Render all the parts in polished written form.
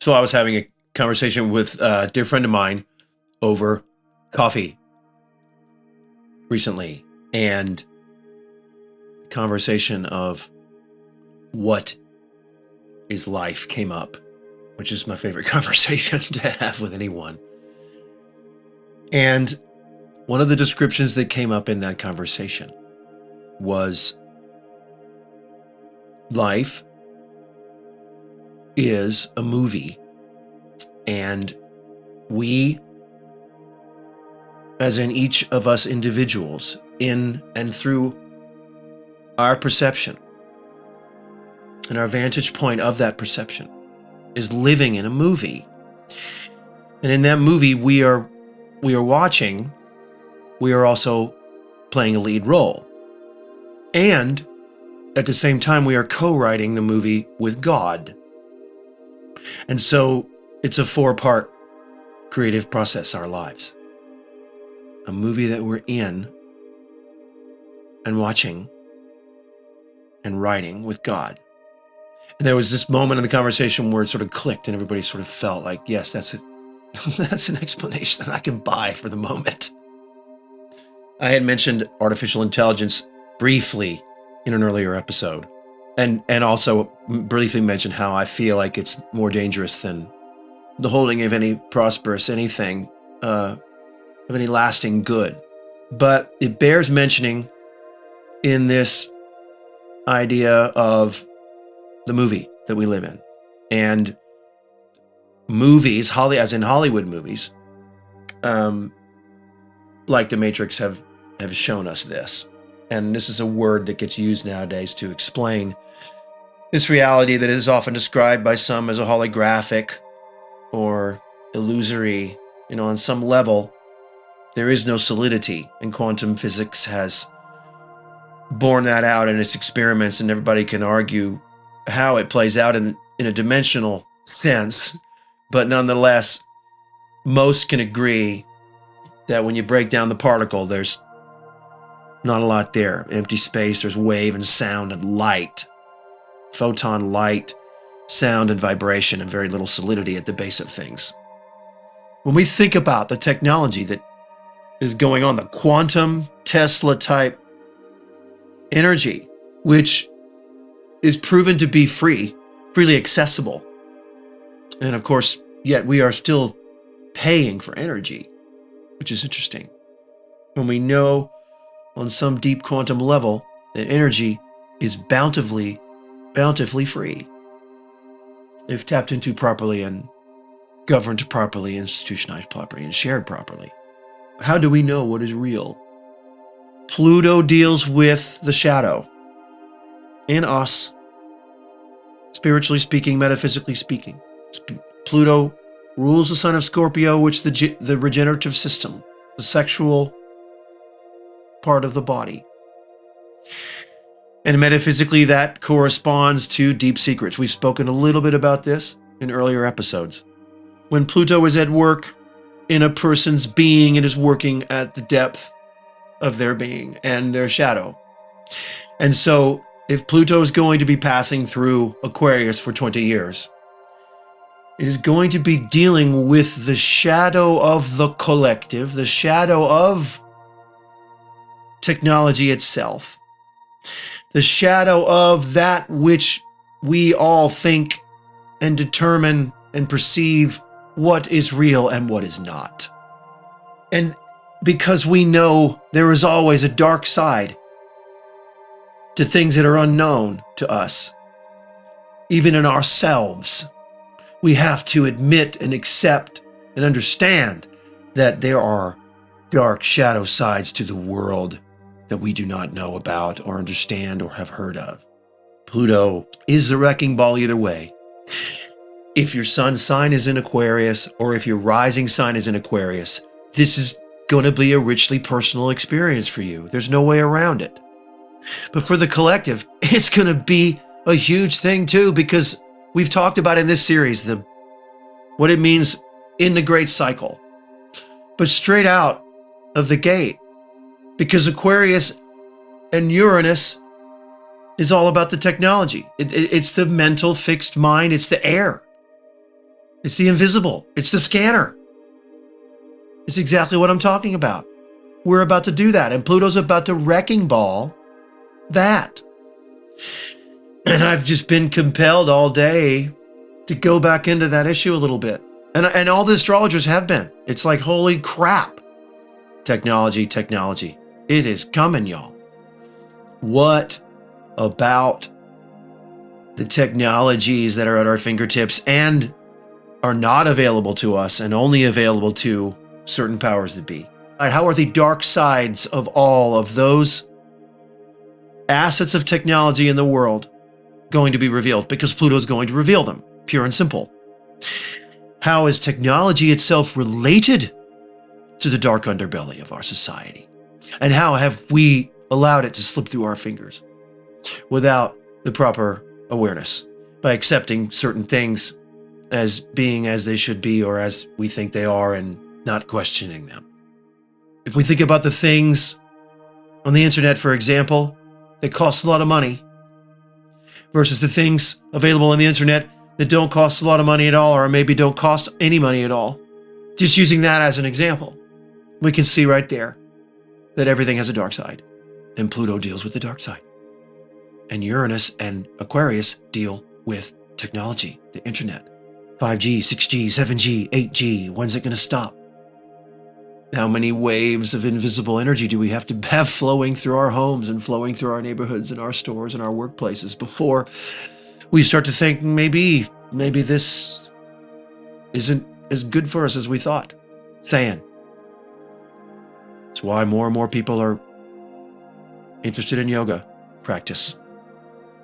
So I was having a conversation with a dear friend of mine over coffee recently, and conversation of what is life came up, which is my favorite conversation to have with anyone. And one of the descriptions that came up in that conversation was life is a movie, and we, as in each of us individuals, in and through our perception and our vantage point of that perception, is living in a movie. And in that movie we are watching, we are also playing a lead role. And at the same time, we are co-writing the movie with God. And so it's a 4-part creative process, our lives. A movie that we're in and watching and writing with God. And there was this moment in the conversation where it sort of clicked and everybody sort of felt like, yes, that's it. That's an explanation that I can buy for the moment. I had mentioned artificial intelligence briefly in an earlier episode, and also briefly mentioned how I feel like it's more dangerous than the holding of any prosperous anything of any lasting good. But it bears mentioning in this idea of the movie that we live in. And movies, as in Hollywood movies, like The Matrix, have shown us this. And this is a word that gets used nowadays to explain this reality that is often described by some as a holographic or illusory. On some level, there is no solidity, and quantum physics has borne that out in its experiments, and everybody can argue how it plays out in a dimensional sense. But nonetheless, most can agree that when you break down the particle, there's not a lot there. Empty space, there's wave and sound and light. Photon light, sound and vibration, and very little solidity at the base of things. When we think about the technology that is going on, the quantum Tesla type energy, which is proven to be freely accessible. And of course, yet we are still paying for energy, which is interesting. When we know on some deep quantum level that energy is bountifully free, if tapped into properly and governed properly, institutionalized properly, and shared properly. How do we know what is real? Pluto deals with the shadow in us, spiritually speaking, metaphysically speaking. Pluto rules the sign of Scorpio, which the regenerative system, the sexual part of the body. And metaphysically, that corresponds to deep secrets. We've spoken a little bit about this in earlier episodes. When Pluto is at work in a person's being, it is working at the depth of their being and their shadow. And so if Pluto is going to be passing through Aquarius for 20 years, it is going to be dealing with the shadow of the collective, the shadow of technology itself, the shadow of that which we all think and determine and perceive what is real and what is not. And because we know there is always a dark side to things that are unknown to us, even in ourselves, we have to admit and accept and understand that there are dark shadow sides to the world that we do not know about or understand or have heard of. Pluto is the wrecking ball either way. If your sun sign is in Aquarius or if your rising sign is in Aquarius, this is going to be a richly personal experience for you. There's no way around it. But for the collective, it's going to be a huge thing too, because we've talked about in this series what it means in the great cycle. But straight out of the gate, because Aquarius and Uranus is all about the technology. It's the mental fixed mind. It's the air. It's the invisible. It's the scanner. It's exactly what I'm talking about. We're about to do that, and Pluto's about to wrecking ball that. And I've just been compelled all day to go back into that issue a little bit. And all the astrologers have been. It's like, holy crap. Technology. It is coming, y'all. What about the technologies that are at our fingertips and are not available to us and only available to certain powers that be? How are the dark sides of all of those assets of technology in the world going to be revealed? Because Pluto is going to reveal them, pure and simple. How is technology itself related to the dark underbelly of our society? And how have we allowed it to slip through our fingers without the proper awareness, by accepting certain things as being as they should be or as we think they are and not questioning them? If we think about the things on the internet, for example, that cost a lot of money versus the things available on the internet that don't cost a lot of money at all, or maybe don't cost any money at all, just using that as an example, we can see right there that everything has a dark side, and Pluto deals with the dark side. And Uranus and Aquarius deal with technology, the internet. 5G, 6G, 7G, 8G, when's it going to stop? How many waves of invisible energy do we have to have flowing through our homes and flowing through our neighborhoods and our stores and our workplaces before we start to think maybe this isn't as good for us as we thought? Saying. That's why more and more people are interested in yoga practice.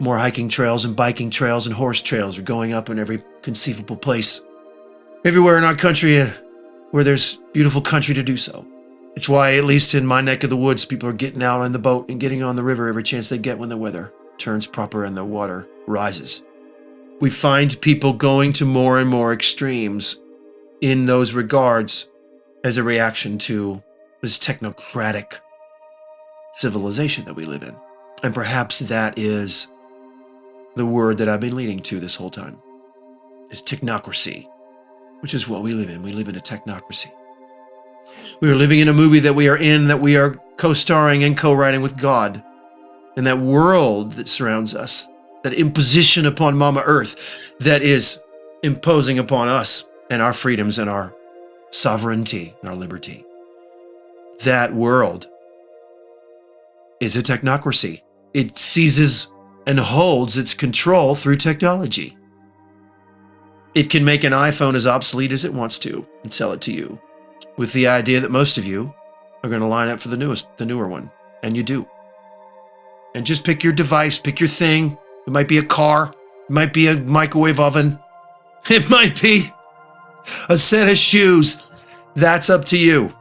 More hiking trails and biking trails and horse trails are going up in every conceivable place. Everywhere in our country where there's beautiful country to do so. It's why, at least in my neck of the woods, people are getting out on the boat and getting on the river every chance they get when the weather turns proper and the water rises. We find people going to more and more extremes in those regards as a reaction to this technocratic civilization that we live in. And perhaps that is the word that I've been leading to this whole time, is technocracy, which is what we live in. We live in a technocracy. We are living in a movie that we are co-starring and co-writing with God. And that world that surrounds us, that imposition upon Mama Earth that is imposing upon us and our freedoms and our sovereignty and our liberty. That world is a technocracy. It seizes and holds its control through technology. It can make an iPhone as obsolete as it wants to and sell it to you, with the idea that most of you are going to line up for the newer one, and you do. And just pick your device, pick your thing. It might be a car, it might be a microwave oven, it might be a set of shoes. That's up to you.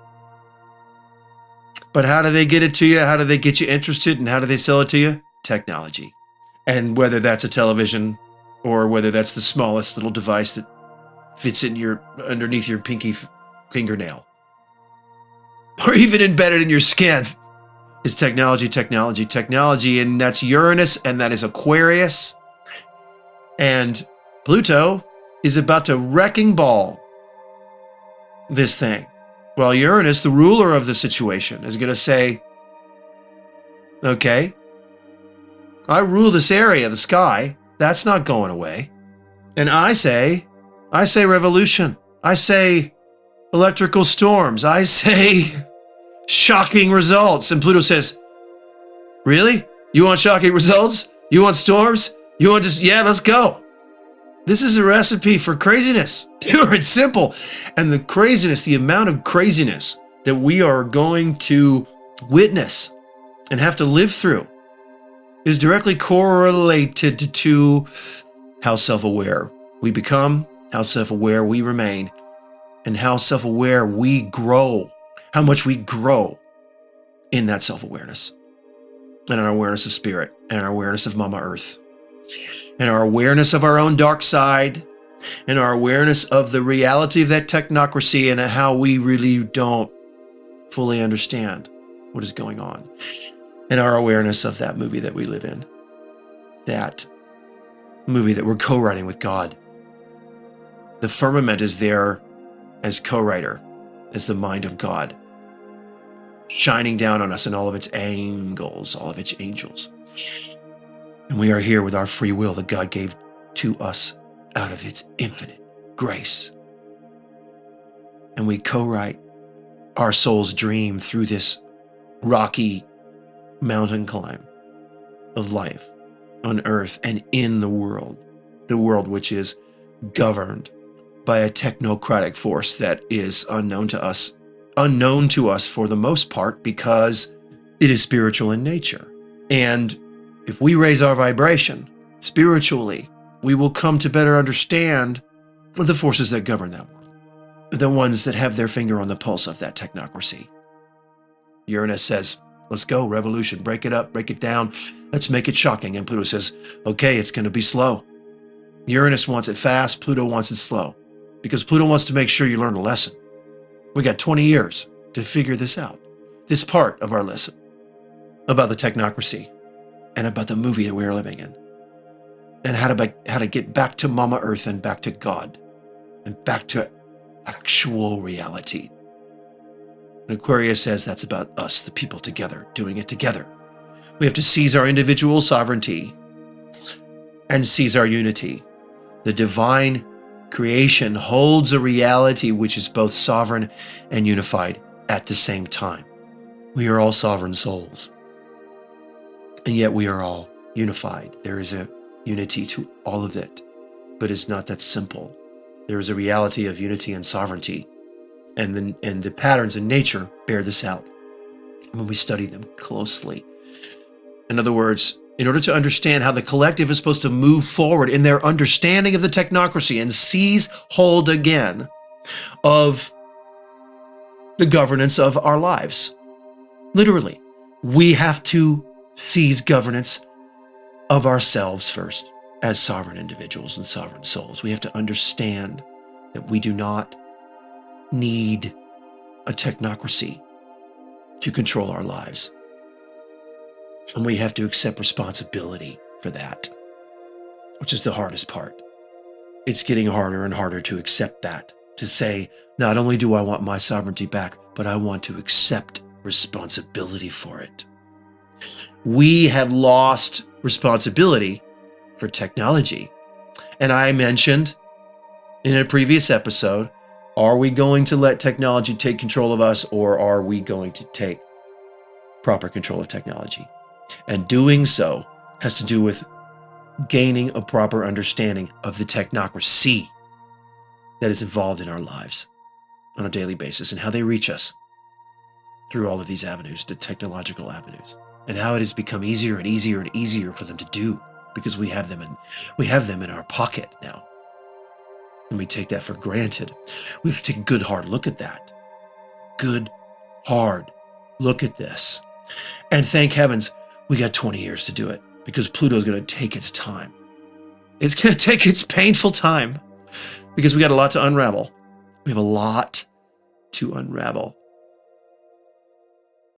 But how do they get it to you? How do they get you interested? And how do they sell it to you? Technology. And whether that's a television or whether that's the smallest little device that fits in underneath your pinky fingernail, or even embedded in your skin, is technology. And that's Uranus, and that is Aquarius. And Pluto is about to wrecking ball this thing. Well, Uranus, the ruler of the situation, is going to say, okay, I rule this area, the sky. That's not going away. And I say revolution. I say electrical storms. I say shocking results. And Pluto says, really? You want shocking results? You want storms? You want just, yeah, let's go. This is a recipe for craziness. Pure and simple. And the craziness, the amount of craziness that we are going to witness and have to live through is directly correlated to how self-aware we become, how self-aware we remain, and how self-aware we grow, how much we grow in that self-awareness, and our awareness of spirit, and our awareness of Mama Earth, and our awareness of our own dark side, and our awareness of the reality of that technocracy and how we really don't fully understand what is going on, and our awareness of that movie that we live in, that movie that we're co-writing with God, The firmament is there as co-writer, as the mind of God, shining down on us in all of its angles, all of its angels. And we are here with our free will that God gave to us out of its infinite grace. And we co-write our soul's dream through this rocky mountain climb of life on earth and in the world which is governed by a technocratic force that is unknown to us for the most part, because it is spiritual in nature. And if we raise our vibration spiritually, we will come to better understand the forces that govern that world, the ones that have their finger on the pulse of that technocracy. Uranus says, let's go, revolution, break it up, break it down, let's make it shocking. And Pluto says, okay, it's going to be slow. Uranus wants it fast, Pluto wants it slow, because Pluto wants to make sure you learn a lesson. We got 20 years to figure this out, this part of our lesson about the technocracy and about the movie that we're living in, and how to get back to Mama Earth and back to God and back to actual reality. And Aquarius says that's about us, the people together, doing it together. We have to seize our individual sovereignty and seize our unity. The divine creation holds a reality which is both sovereign and unified at the same time. We are all sovereign souls, and yet we are all unified. There is a unity to all of it, but it's not that simple. There is a reality of unity and sovereignty, and the patterns in nature bear this out when we study them closely. In other words, in order to understand how the collective is supposed to move forward in their understanding of the technocracy and seize hold again of the governance of our lives. Literally, we have to seize governance of ourselves first as sovereign individuals and sovereign souls. We have to understand that we do not need a technocracy to control our lives. And we have to accept responsibility for that, which is the hardest part. It's getting harder and harder to accept that, to say, not only do I want my sovereignty back, but I want to accept responsibility for it. We have lost responsibility for technology. And I mentioned in a previous episode, are we going to let technology take control of us, or are we going to take proper control of technology? And doing so has to do with gaining a proper understanding of the technocracy that is involved in our lives on a daily basis, and how they reach us through all of these avenues, the technological avenues, and how it has become easier and easier and easier for them to do because we have them in our pocket now. And we take that for granted. We have to take a good hard look at that. Good hard look at this. And thank heavens, we got 20 years to do it, because Pluto's going to take its time. It's going to take its painful time, because we got a lot to unravel. We have a lot to unravel.